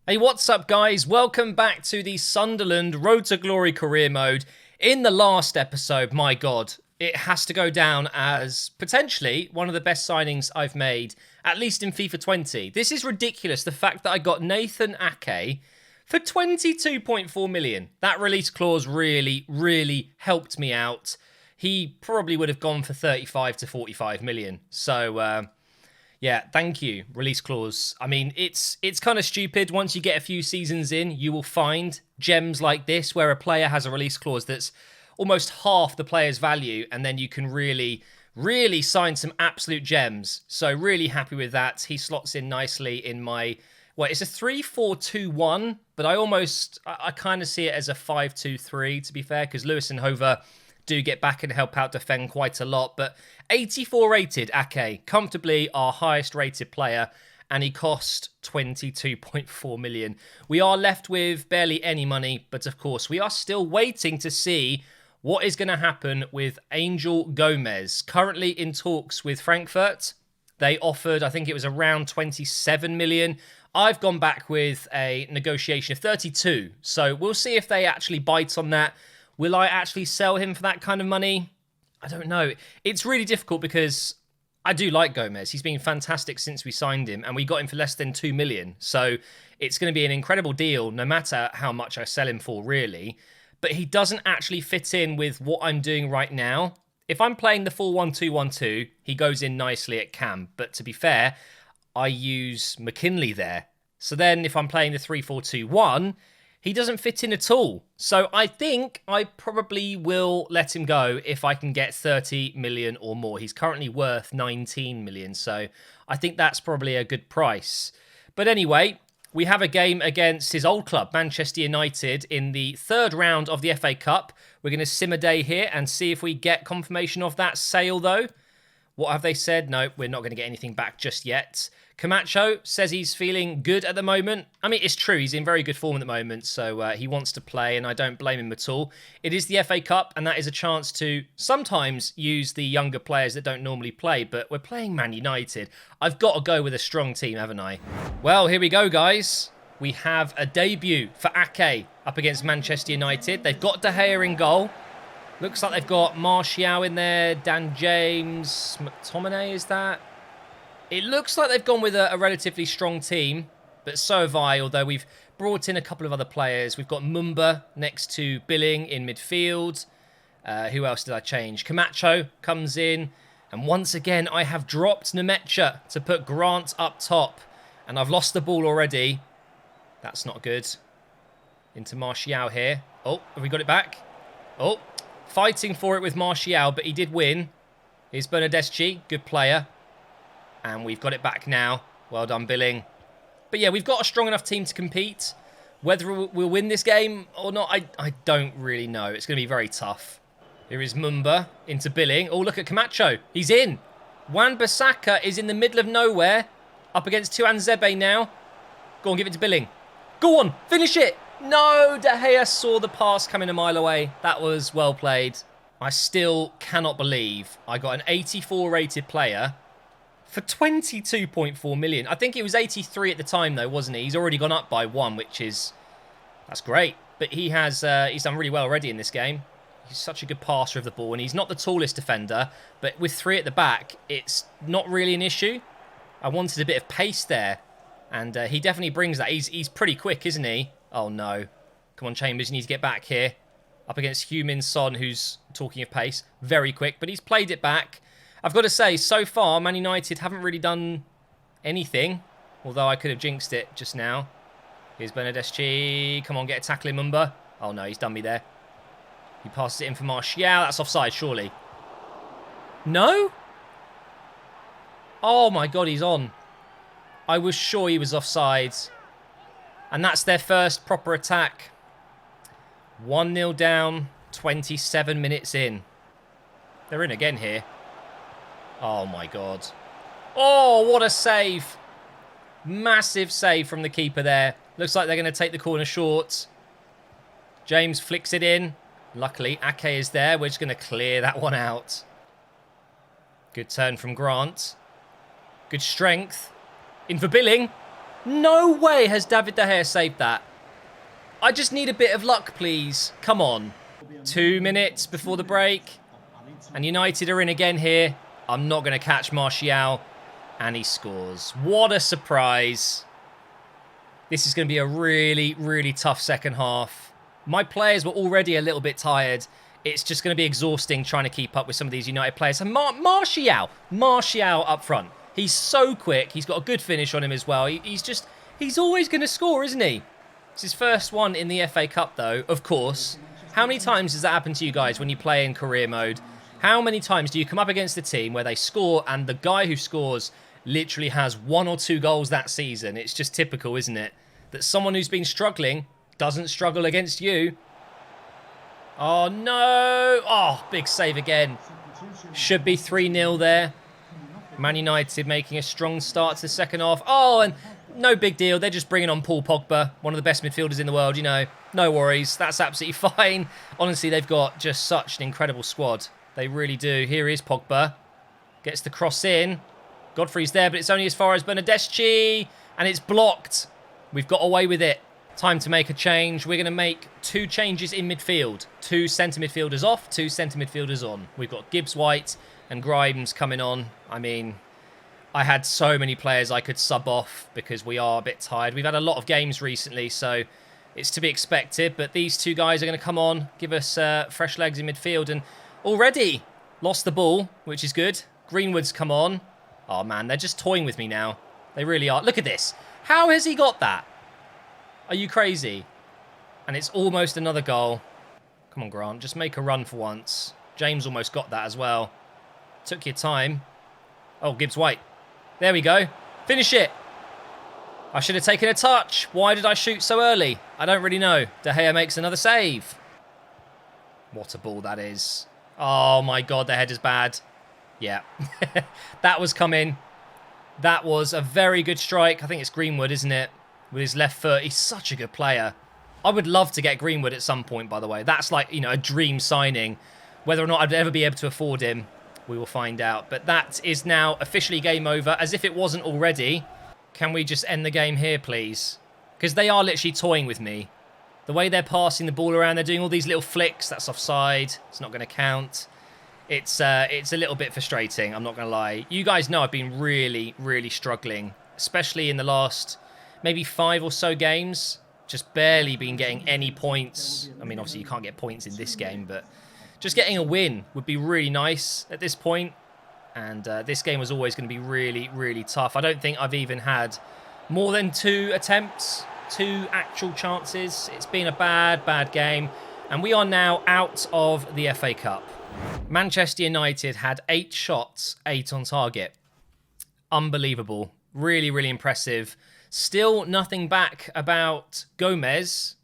Hey, what's up, guys? Welcome back to the Sunderland Road to Glory career mode. In the last episode, my God, it has to go down as potentially one of the best signings I've made, at least in FIFA 20. This is ridiculous, the fact that I got Nathan Ake for 22.4 million. That release clause really helped me out. He probably would have gone for 35 to 45 million. So, yeah, thank you, release clause. I mean, it's kind of stupid. Once you get a few seasons in, you will find gems like this where a player has a release clause that's almost half the player's value, and then you can really sign some absolute gems. So really happy with that. He slots in nicely in my, well, it's a 3-4-2-1, but I kind of see it as a 5-2-3, to be fair, because Lewis and Hover do get back and help out defend quite a lot. But 84 rated Ake, comfortably our highest rated player, and he cost 22.4 million. We are left with barely any money, but of course we are still waiting to see what is going to happen with Angel Gomes. Currently in talks with Frankfurt. They offered, I think it was around 27 million. I've gone back with a negotiation of 32. So we'll see if they actually bite on that. Will I actually sell him for that kind of money? I don't know. It's really difficult because I do like Gomes. He's been fantastic since we signed him, and we got him for less than 2 million. So it's going to be an incredible deal no matter how much I sell him for, really. But he doesn't actually fit in with what I'm doing right now. If I'm playing the full 1-2-1-2, he goes in nicely at cam. But to be fair, I use McKinley there. So then if I'm playing the 3-4-2-1, he doesn't fit in at all. So I think I probably will let him go if I can get 30 million or more. He's currently worth 19 million. So I think that's probably a good price. But anyway, we have a game against his old club, Manchester United, in the third round of the FA Cup. We're going to sim a day here and see if we get confirmation of that sale, though. What have they said? No, we're not going to get anything back just yet. Camacho says he's feeling good at the moment. I mean, it's true. He's in very good form at the moment, so he wants to play, and I don't blame him at all. It is the FA Cup, and that is a chance to sometimes use the younger players that don't normally play, but we're playing Man United. I've got to go with a strong team, haven't I? Well, here we go, guys. We have a debut for Ake up against Manchester United. They've got De Gea in goal. Looks like they've got Martial in there, Dan James, McTominay, is that? It looks like they've gone with a relatively strong team, but so have I, although we've brought in a couple of other players. We've got Mumba next to Billing in midfield. Who else did I change? Camacho comes in, and once again, I have dropped Nemecha to put Grant up top, and I've lost the ball already. That's not good. Into Martial here. Oh, have we got it back? Oh, fighting for it with Martial, but he did win. Here's Bernardeschi, good player. And we've got it back now. Well done, Billing. But yeah, we've got a strong enough team to compete. Whether we'll win this game or not, I don't really know. It's going to be very tough. Here is Mumba into Billing. Oh, look at Camacho. He's in. Wan-Bissaka is in the middle of nowhere. Up against Tuanzebe now. Go on, give it to Billing. Go on, finish it. No, De Gea saw the pass coming a mile away. That was well played. I still cannot believe I got an 84 rated player for 22.4 million. I think it was 83 at the time, though, wasn't he? He's already gone up by 1, that's great. But he's done really well already in this game. He's such a good passer of the ball, and he's not the tallest defender, but with 3 at the back, it's not really an issue. I wanted a bit of pace there, and he definitely brings that. He's pretty quick, isn't he? Oh, no. Come on, Chambers, you need to get back here. Up against Heung-min Son, who's, talking of pace, very quick, but he's played it back. I've got to say, so far, Man United haven't really done anything, although I could have jinxed it just now. Here's Bernardeschi. Come on, get a tackle in, Mumba. Oh, no, he's done me there. He passes it in for Martial. That's offside, surely. No? Oh, my God, he's on. I was sure he was offside. And that's their first proper attack. 1-0 down, 27 minutes in. They're in again here. Oh, my God. Oh, what a save. Massive save from the keeper there. Looks like they're going to take the corner short. James flicks it in. Luckily, Ake is there. We're just going to clear that one out. Good turn from Grant. Good strength. In for Billing. No way has David De Gea saved that. I just need a bit of luck, please. Come on. 2 minutes before the break. And United are in again here. I'm not going to catch Martial. And he scores. What a surprise. This is going to be a really, really tough second half. My players were already a little bit tired. It's just going to be exhausting trying to keep up with some of these United players. And Martial up front. He's so quick. He's got a good finish on him as well. He's always going to score, isn't he? It's his first one in the FA Cup, though, of course. How many times does that happen to you guys when you play in career mode? How many times do you come up against a team where they score and the guy who scores literally has 1 or 2 goals that season? It's just typical, isn't it? That someone who's been struggling doesn't struggle against you. Oh, no. Oh, big save again. Should be 3-0 there. Man United making a strong start to the second half. Oh, and no big deal. They're just bringing on Paul Pogba, one of the best midfielders in the world, you know. No worries. That's absolutely fine. Honestly, they've got just such an incredible squad. They really do. Here is Pogba. Gets the cross in. Godfrey's there, but it's only as far as Bernardeschi. And it's blocked. We've got away with it. Time to make a change. We're going to make 2 changes in midfield. 2 centre midfielders off, 2 centre midfielders on. We've got Gibbs-White and Grimes coming on. I mean, I had so many players I could sub off because we are a bit tired. We've had a lot of games recently, so it's to be expected. But these 2 guys are going to come on, give us fresh legs in midfield. And already lost the ball, which is good. Greenwood's come on. Oh, man, they're just toying with me now. They really are. Look at this. How has he got that? Are you crazy? And it's almost another goal. Come on, Grant. Just make a run for once. James almost got that as well. Took your time. Oh, Gibbs-White. There we go. Finish it. I should have taken a touch. Why did I shoot so early? I don't really know. De Gea makes another save. What a ball that is. Oh, my God. The header's bad. Yeah. That was coming. That was a very good strike. I think it's Greenwood, isn't it? With his left foot. He's such a good player. I would love to get Greenwood at some point, by the way. That's like, you know, a dream signing. Whether or not I'd ever be able to afford him, we will find out. But that is now officially game over, as if it wasn't already. Can we just end the game here, please? Because they are literally toying with me. The way they're passing the ball around, they're doing all these little flicks. That's offside. It's not going to count. It's a little bit frustrating, I'm not going to lie. You guys know I've been really, really struggling, especially in the last maybe 5 or so games. Just barely been getting any points. I mean, obviously you can't get points in this game, but just getting a win would be really nice at this point. And this game was always going to be really, really tough. I don't think I've even had more than 2 attempts, 2 actual chances. It's been a bad, bad game. And we are now out of the FA Cup. Manchester United had 8 shots, 8 on target. Unbelievable. Really, really impressive. Still nothing back about Gomes.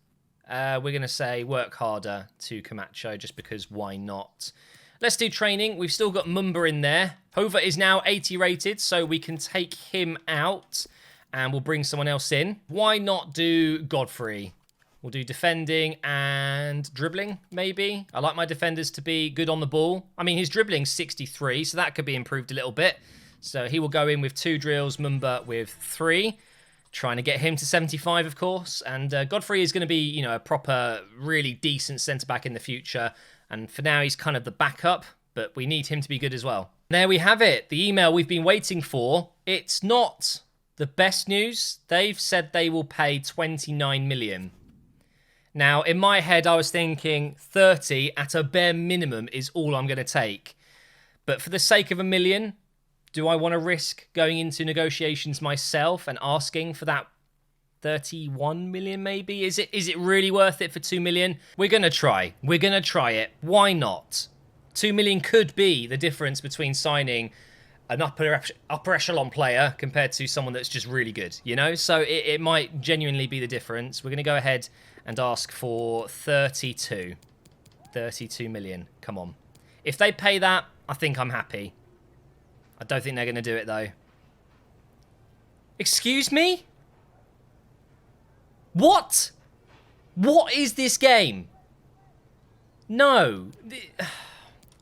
We're going to say work harder to Camacho just because why not? Let's do training. We've still got Mumba in there. Hova is now 80 rated, so we can take him out and we'll bring someone else in. Why not do Godfrey? We'll do defending and dribbling, maybe. I like my defenders to be good on the ball. I mean, his dribbling's 63, so that could be improved a little bit. So he will go in with 2 drills, Mumba with 3. Trying to get him to 75, of course. And Godfrey is going to be, you know, a proper, really decent centre-back in the future. And for now, he's kind of the backup, but we need him to be good as well. There we have it. The email we've been waiting for. It's not the best news. They've said they will pay 29 million. Now, in my head, I was thinking 30 at a bare minimum is all I'm going to take. But for the sake of $1 million, do I want to risk going into negotiations myself and asking for that 31 million maybe? Is it really worth it for 2 million? We're going to try. We're going to try it. Why not? 2 million could be the difference between signing an upper echelon player compared to someone that's just really good, you know? So it might genuinely be the difference. We're going to go ahead and ask for 32. 32 million. Come on. If they pay that, I think I'm happy. I don't think they're going to do it, though. Excuse me? What? What is this game? No.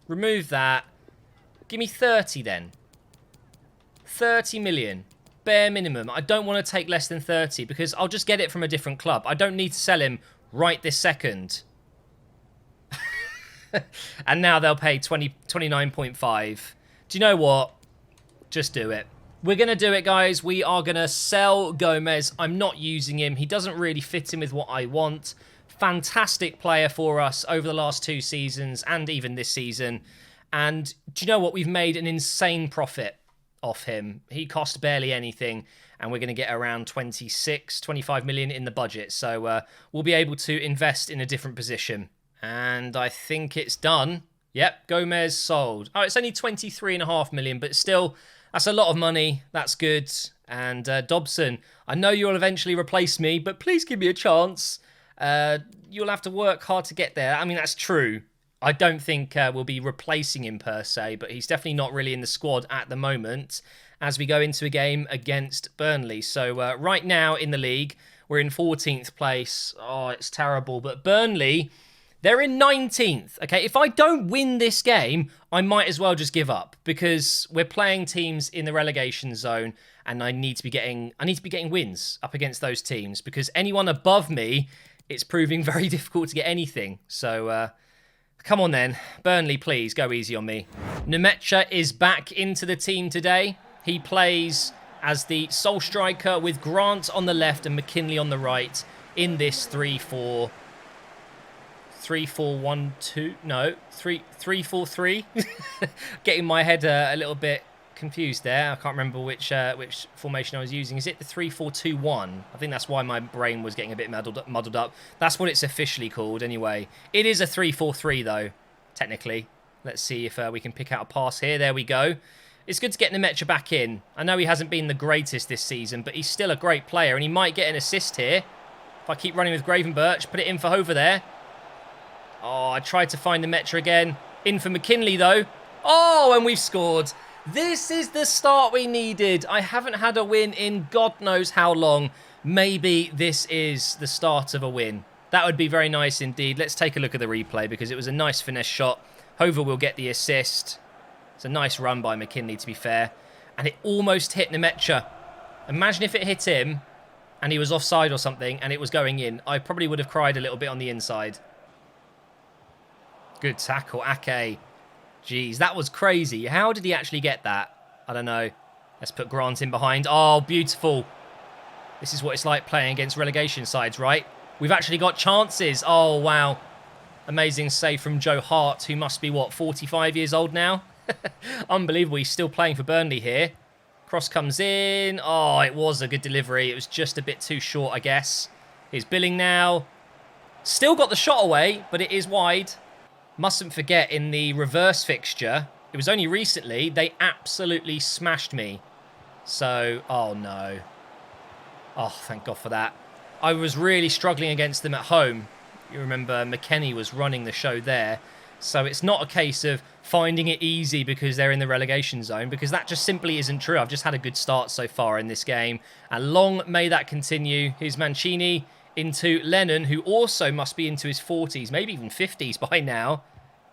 Remove that. Give me 30, then. 30 million. bare minimum. I don't want to take less than 30 because I'll just get it from a different club. I don't need to sell him right this second. And now they'll pay 29.5. Do you know what? Just do it. We're going to do it, guys. We are going to sell Gomes. I'm not using him. He doesn't really fit in with what I want. Fantastic player for us over the last 2 seasons and even this season. And do you know what? We've made an insane profit off him. He cost barely anything, and we're going to get around 25 million in the budget. So we'll be able to invest in a different position. And I think it's done. Yep, Gomes sold. Oh, it's only 23.5 million, but still, that's a lot of money. That's good. And Dobson, I know you'll eventually replace me, but please give me a chance. You'll have to work hard to get there. I mean, that's true. I don't think we'll be replacing him per se, but he's definitely not really in the squad at the moment as we go into a game against Burnley. So right now in the league, we're in 14th place. Oh, it's terrible. But Burnley, they're in 19th. Okay, if I don't win this game, I might as well just give up because we're playing teams in the relegation zone, and I need to be getting wins up against those teams because anyone above me, it's proving very difficult to get anything. So come on then, Burnley, please go easy on me. Nemecha is back into the team today. He plays as the sole striker with Grant on the left and McKinley on the right in this 3-4-1-2. No, 3-4-3. Getting my head a little bit confused there. I can't remember which formation I was using. Is it the 3-4-2-1? I think that's why my brain was getting a bit muddled up. That's what it's officially called anyway. It is a 3-4-3 though, technically. Let's see if we can pick out a pass here. There we go. It's good to get Nemecha back in. I know he hasn't been the greatest this season, but he's still a great player, and he might get an assist here. If I keep running with Gravenberch, put it in for Hover there. Oh, I tried to find Nemecha again. In for McKinley, though. Oh, and we've scored. This is the start we needed. I haven't had a win in God knows how long. Maybe this is the start of a win. That would be very nice indeed. Let's take a look at the replay because it was a nice finesse shot. Hover will get the assist. It's a nice run by McKinley, to be fair. And it almost hit Nemecha. Imagine if it hit him and he was offside or something and it was going in. I probably would have cried a little bit on the inside. Good tackle, Ake. Jeez, that was crazy. How did he actually get that? I don't know. Let's put Grant in behind. Oh, beautiful. This is what it's like playing against relegation sides, right? We've actually got chances. Oh, wow. Amazing save from Joe Hart, who must be, what, 45 years old now? Unbelievable. He's still playing for Burnley here. Cross comes in. Oh, it was a good delivery. It was just a bit too short, I guess. Here's Billing now. Still got the shot away, but it is wide. Mustn't forget, in the reverse fixture, it was only recently, they absolutely smashed me. So, oh no. Oh, thank God for that. I was really struggling against them at home. You remember McKennie was running the show there. So it's not a case of finding it easy because they're in the relegation zone, because that just simply isn't true. I've just had a good start so far in this game, and long may that continue. Here's Mancini into Lennon, who also must be into his 40s, maybe even 50s by now.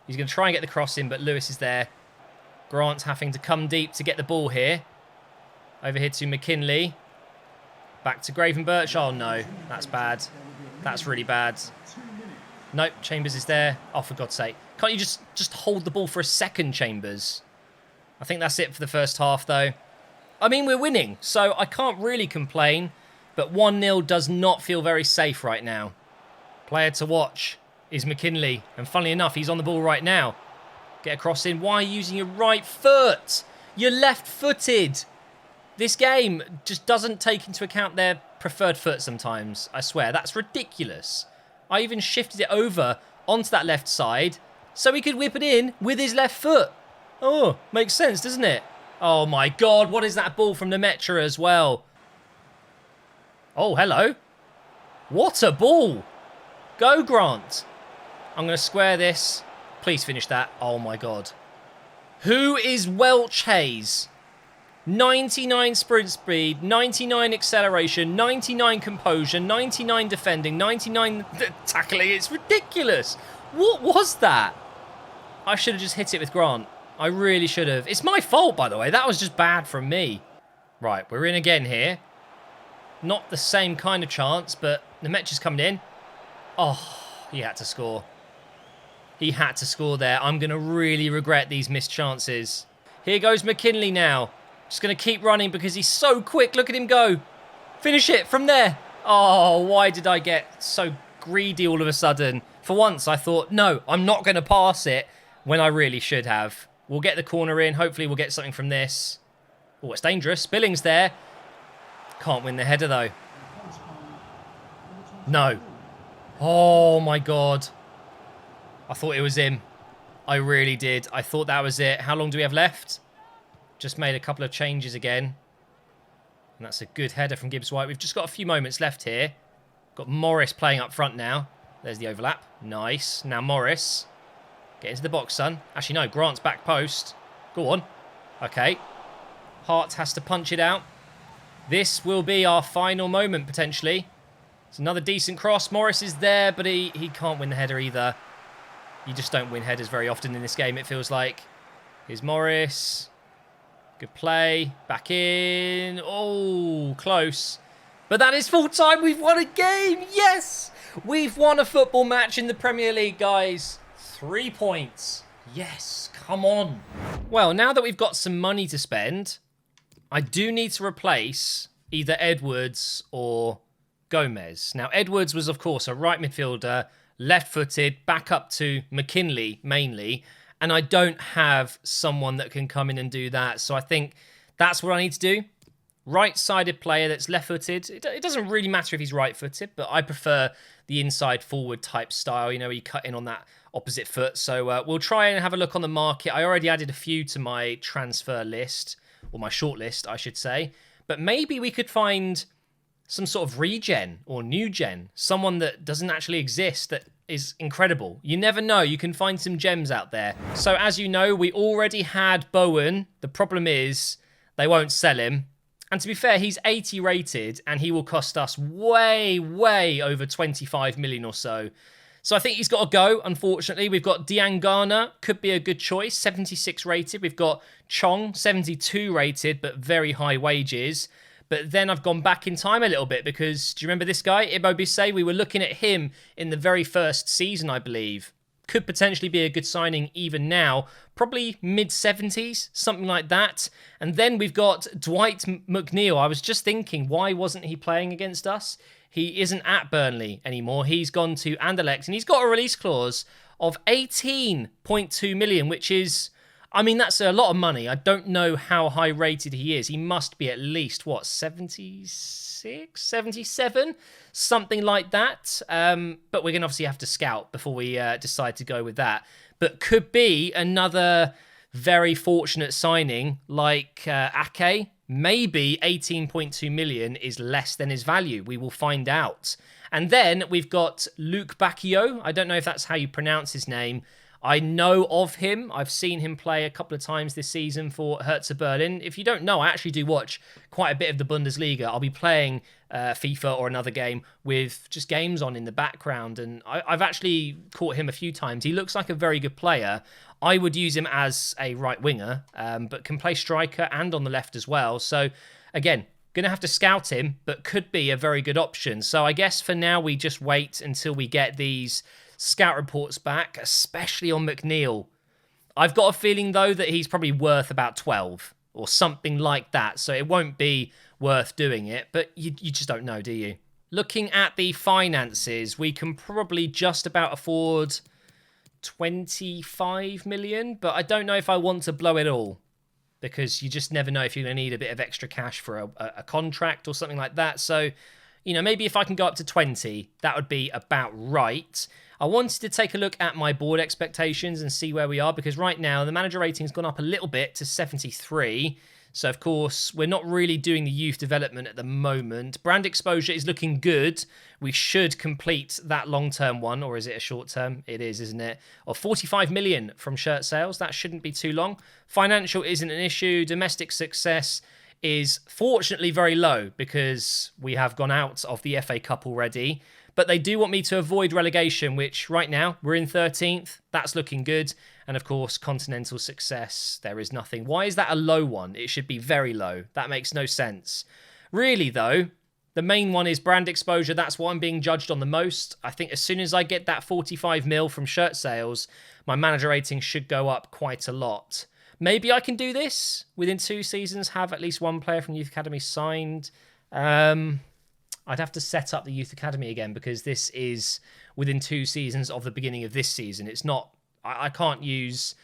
He's going to try and get the cross in, but Lewis is there. Grant having to come deep to get the ball here. Over here to McKinley. Back to Gravenberch. Oh, no. That's bad. That's really bad. Nope, Chambers is there. Oh, for God's sake. Can't you just hold the ball for a second, Chambers? I think that's it for the first half, though. I mean, we're winning, so I can't really complain. But 1-0 does not feel very safe right now. Player to watch is McKinley. And funnily enough, he's on the ball right now. Get a cross in. Why are you using your right foot? You're left-footed. This game just doesn't take into account their preferred foot sometimes. I swear, that's ridiculous. I even shifted it over onto that left side so he could whip it in with his left foot. Oh, makes sense, doesn't it? Oh my God, what is that ball from Nemecha as well? Oh, hello. What a ball. Go, Grant. I'm going to square this. Please finish that. Oh my God. Who is Welch Hayes? 99 sprint speed, 99 acceleration, 99 composure, 99 defending, 99 tackling. It's ridiculous. What was that? I should have just hit it with Grant. I really should have. It's my fault, by the way. That was just bad from me. Right, we're in again here. Not the same kind of chance, but Nemec's coming in. Oh, he had to score. He had to score there. I'm going to really regret these missed chances. Here goes McKinley now. Just going to keep running because he's so quick. Look at him go. Finish it from there. Oh, why did I get so greedy all of a sudden? For once, I thought, no, I'm not going to pass it when I really should have. We'll get the corner in. Hopefully, we'll get something from this. Oh, it's dangerous. Billings there. Can't win the header, though. No. Oh, my God. I thought it was him. I really did. I thought that was it. How long do we have left? Just made a couple of changes again. And that's a good header from Gibbs-White. We've just got a few moments left here. Got Morris playing up front now. There's the overlap. Nice. Now Morris. Get into the box, son. Actually, no. Grant's back post. Go on. Okay. Hart has to punch it out. This will be our final moment, potentially. It's another decent cross. Morris is there, but he can't win the header either. You just don't win headers very often in this game, it feels like. Here's Morris. Good play. Back in. Oh, close. But that is full time. We've won a game. Yes! We've won a football match in the Premier League, guys. 3 points. Yes, come on. Well, now that we've got some money to spend, I do need to replace either Edwards or Gomes. Now, Edwards was, of course, a right midfielder, left-footed, back up to McKinley, mainly. And I don't have someone that can come in and do that. So I think that's what I need to do. Right-sided player that's left-footed. It doesn't really matter if he's right-footed, but I prefer the inside-forward type style, you know, where you cut in on that opposite foot. So we'll try and have a look on the market. I already added a few to my transfer list, or my short list, I should say. But maybe we could find some sort of regen or new gen, someone that doesn't actually exist that is incredible. You never know. You can find some gems out there. So as you know, we already had Bowen. The problem is they won't sell him. And to be fair, he's 80 rated and he will cost us way, way over 25 million or so. So I think he's got to go, unfortunately. We've got Diangana, could be a good choice, 76 rated. We've got Chong, 72 rated, but very high wages. But then I've gone back in time a little bit because, do you remember this guy, Immobile? We were looking at him in the very first season, I believe. Could potentially be a good signing even now. Probably mid-70s, something like that. And then we've got Dwight McNeil. I was just thinking, why wasn't he playing against us? He isn't at Burnley anymore. He's gone to Anderlecht, and he's got a release clause of 18.2 million, which is, I mean, that's a lot of money. I don't know how high rated he is. He must be at least, what, 76, 77? Something like that. But we're going to obviously have to scout before we decide to go with that. But could be another very fortunate signing like Ake. Maybe 18.2 million is less than his value. We will find out. And then we've got Luke Backe. I don't know if that's how you pronounce his name. I know of him. I've seen him play a couple of times this season for Hertha Berlin. If you don't know, I actually do watch quite a bit of the Bundesliga. I'll be playing FIFA or another game with just games on in the background. And I've actually caught him a few times. He looks like a very good player. I would use him as a right winger, but can play striker and on the left as well. So again, going to have to scout him, but could be a very good option. So I guess for now, we just wait until we get these scout reports back, especially on McNeil. I've got a feeling, though, that he's probably worth about 12 or something like that. So it won't be worth doing it, but you just don't know, do you? Looking at the finances, we can probably just about afford 25 million, but I don't know if I want to blow it all because you just never know if you're going to need a bit of extra cash for a contract or something like that. So, you know, maybe if I can go up to 20, that would be about right. I wanted to take a look at my board expectations and see where we are because right now the manager rating's gone up a little bit to 73. So, of course, we're not really doing the youth development at the moment. Brand exposure is looking good. We should complete that long-term one, or is it a short-term? It is, isn't it? Of 45 million from shirt sales. That shouldn't be too long. Financial isn't an issue. Domestic success is fortunately very low because we have gone out of the FA Cup already. But they do want me to avoid relegation, which right now we're in 13th. That's looking good. And of course, continental success, there is nothing. Why is that a low one? It should be very low. That makes no sense. Really, though, the main one is brand exposure. That's what I'm being judged on the most. I think as soon as I get that 45 mil from shirt sales, my manager rating should go up quite a lot. Maybe I can do this within 2 seasons, have at least one player from Youth Academy signed. I'd have to set up the Youth Academy again because this is within 2 seasons of the beginning of this season. It's not, I can't use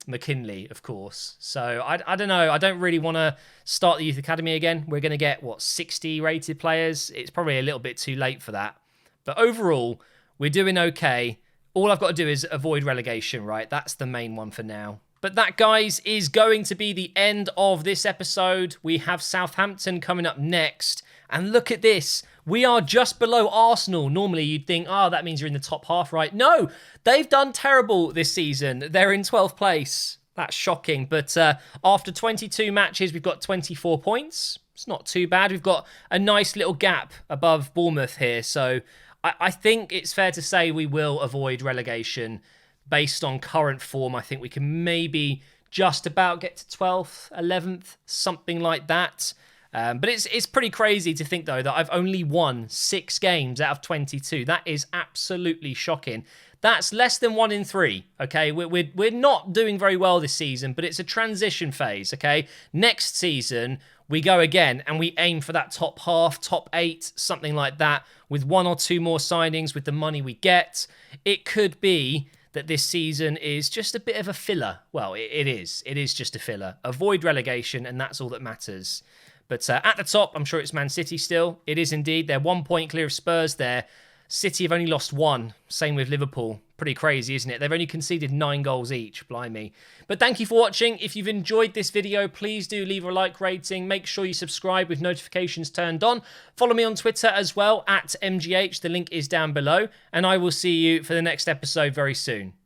McKinley, of course. So I don't know. I don't really want to start the Youth Academy again. We're going to get, 60 rated players? It's probably a little bit too late for that. But overall, we're doing okay. All I've got to do is avoid relegation, right? That's the main one for now. But that, guys, is going to be the end of this episode. We have Southampton coming up next. And look at this. We are just below Arsenal. Normally, you'd think, that means you're in the top half, right? No, they've done terrible this season. They're in 12th place. That's shocking. But after 22 matches, we've got 24 points. It's not too bad. We've got a nice little gap above Bournemouth here. So I think it's fair to say we will avoid relegation. Based on current form, I think we can maybe just about get to 12th, 11th, something like that. But it's pretty crazy to think, though, that I've only won 6 games out of 22. That is absolutely shocking. That's less than 1 in 3, okay? We're not doing very well this season, but it's a transition phase, okay? Next season, we go again, and we aim for that top half, top 8, something like that, with 1 or 2 more signings with the money we get. It could be that this season is just a bit of a filler. Well, it is. It is just a filler. Avoid relegation, and that's all that matters. But at the top, I'm sure it's Man City still. It is indeed. They're 1 point clear of Spurs there. City have only lost 1. Same with Liverpool. Pretty crazy, isn't it? They've only conceded 9 goals each. Blimey. But thank you for watching. If you've enjoyed this video, please do leave a like rating. Make sure you subscribe with notifications turned on. Follow me on Twitter as well, @MGH. The link is down below. And I will see you for the next episode very soon.